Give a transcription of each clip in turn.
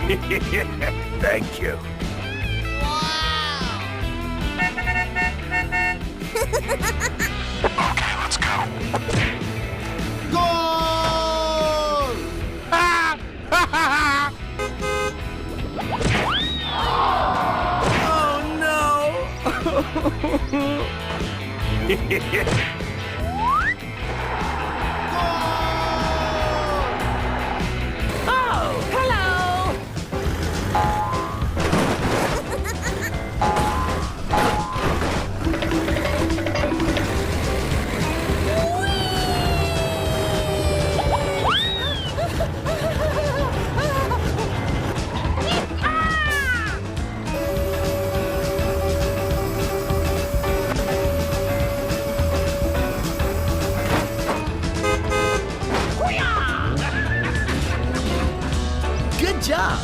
Thank you. Okay, let's go. Goal! Oh no! Good job!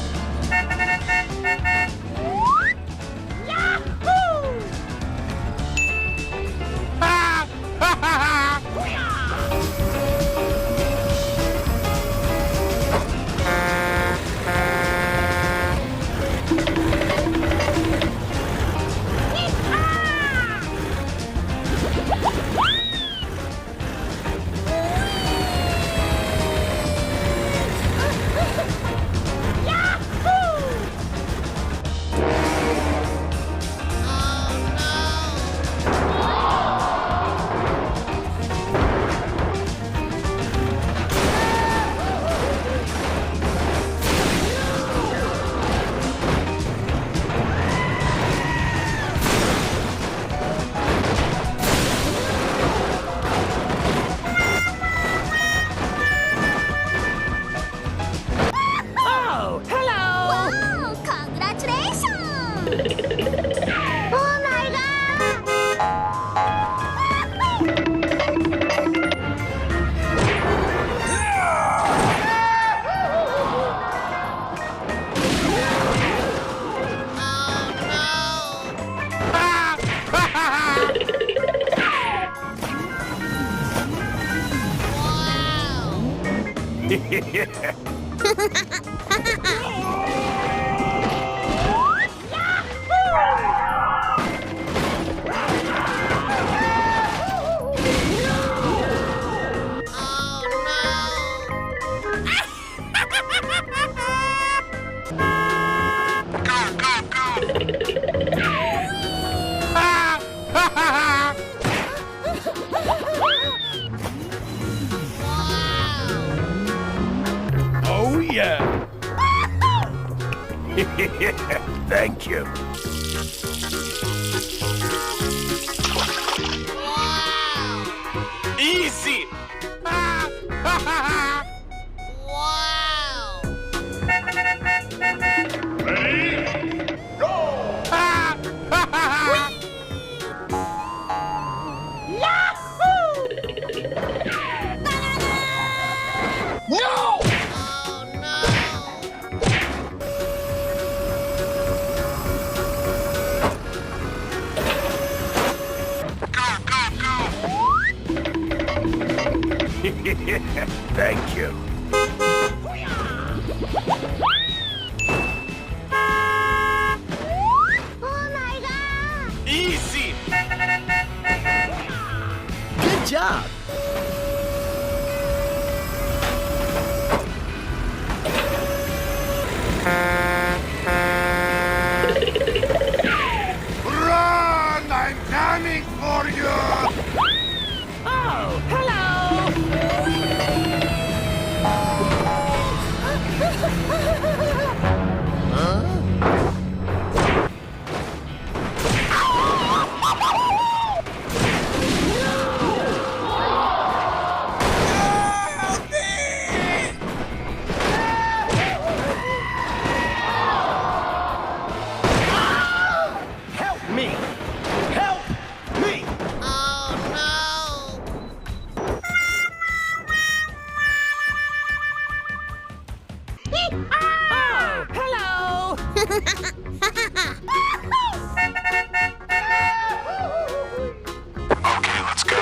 Wow! Congratulations! Oh my Oh yeah! Thank you. Easy! No! Thank you. Oh my god! Easy! Good job! Run! I'm coming for you! Oh, hello! Help me! Help me! Oh, hello! Okay, let's go.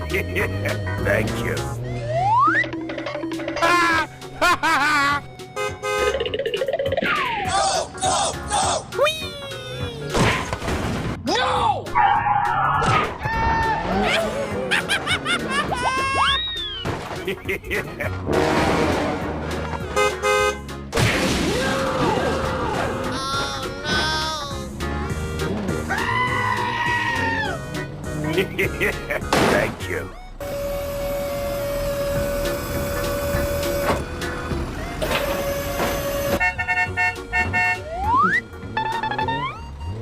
Thank you. No! Thank you.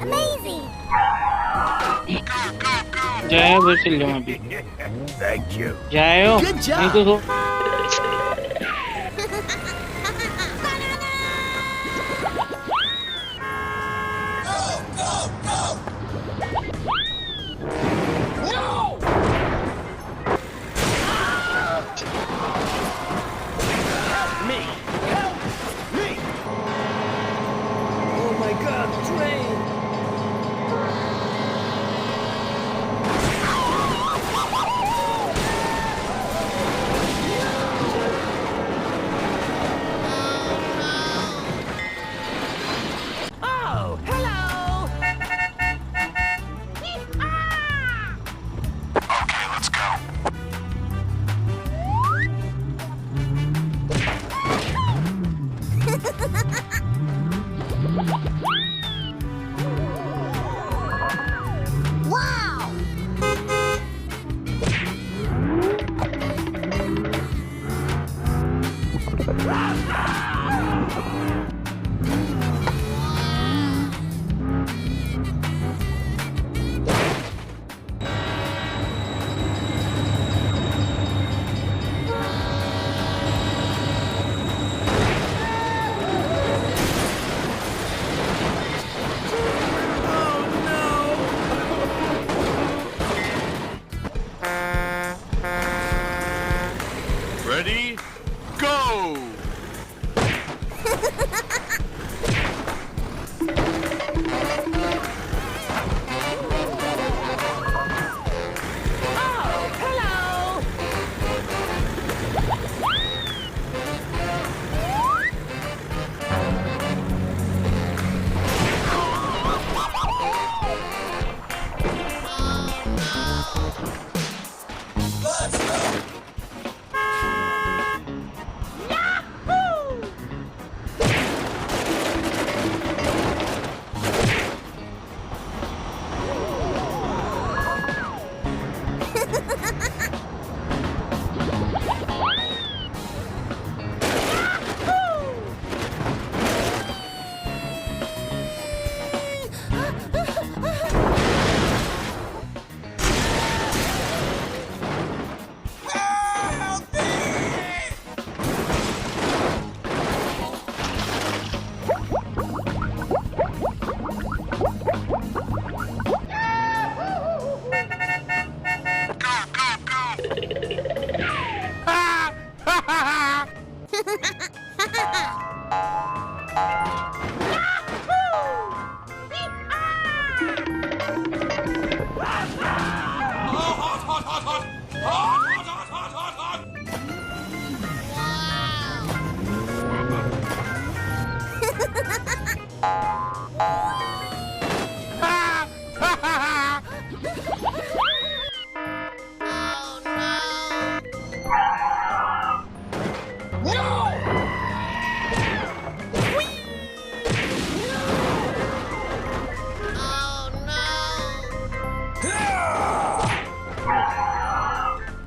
Amazing! जाए वो चल जाऊँ अभी Thank you. जाए हो Good job. नहीं तो Me! Help me! Oh my god, train! Oh, hello. Okay, let's go. Wow! Ready? Go! Oh, hello.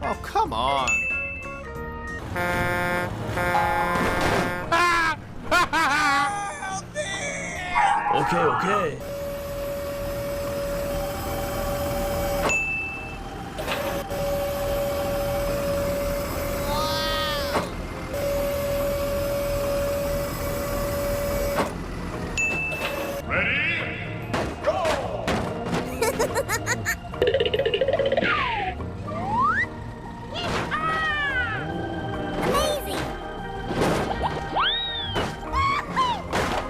Oh, come on. Okay, okay. Amazing!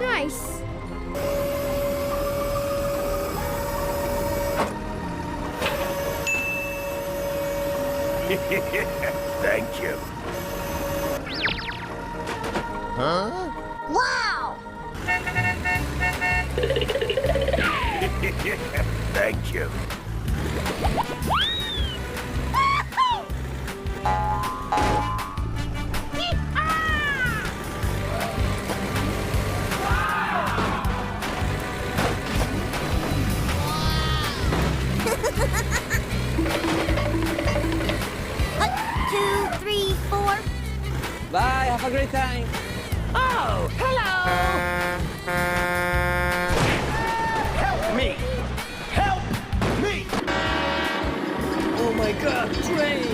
Nice! Thank you. Wow! Thank you. Two, three, four. Bye, have a great time. Oh, hello. Help me! Help me! Oh my god, train!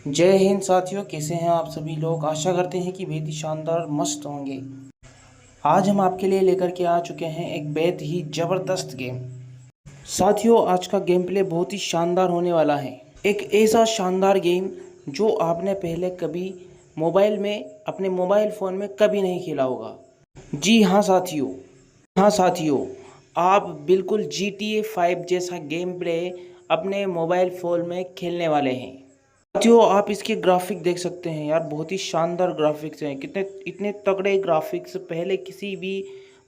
जय हिंद साथियों, कैसे हैं आप सभी लोग। आशा करते हैं कि बेहद ही शानदार मस्त होंगे। आज हम आपके लिए लेकर के आ चुके हैं एक बेहद ही ज़बरदस्त गेम। साथियों, आज का गेम प्ले बहुत ही शानदार होने वाला है। एक ऐसा शानदार गेम जो आपने पहले कभी मोबाइल में, अपने मोबाइल फ़ोन में कभी नहीं खेला होगा। जी हाँ साथियों, आप बिल्कुल GTA 5 जैसा गेम प्ले अपने मोबाइल फ़ोन में खेलने वाले हैं। साथियों, आप इसके ग्राफिक देख सकते हैं यार, बहुत ही शानदार ग्राफिक्स हैं। कितने इतने तगड़े ग्राफिक्स पहले किसी भी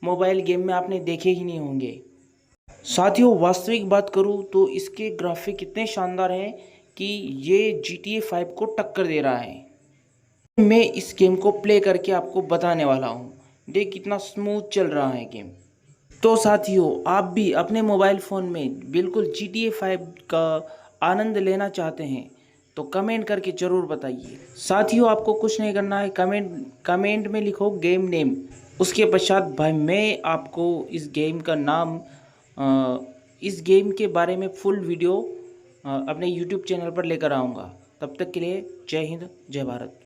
मोबाइल गेम में आपने देखे ही नहीं होंगे। साथियों, वास्तविक बात करूं तो इसके ग्राफिक इतने शानदार हैं कि ये GTA 5 को टक्कर दे रहा है। मैं इस गेम को प्ले करके आपको बताने वाला हूं। देख कितना स्मूथ चल रहा है गेम। तो साथियों, आप भी अपने मोबाइल फ़ोन में बिल्कुल GTA 5 का आनंद लेना चाहते हैं तो कमेंट करके ज़रूर बताइए। साथियों, आपको कुछ नहीं करना है, कमेंट में लिखो गेम नेम। उसके पश्चात भाई मैं आपको इस गेम का नाम, इस गेम के बारे में फुल वीडियो अपने YouTube चैनल पर लेकर आऊँगा। तब तक के लिए जय हिंद, जय भारत।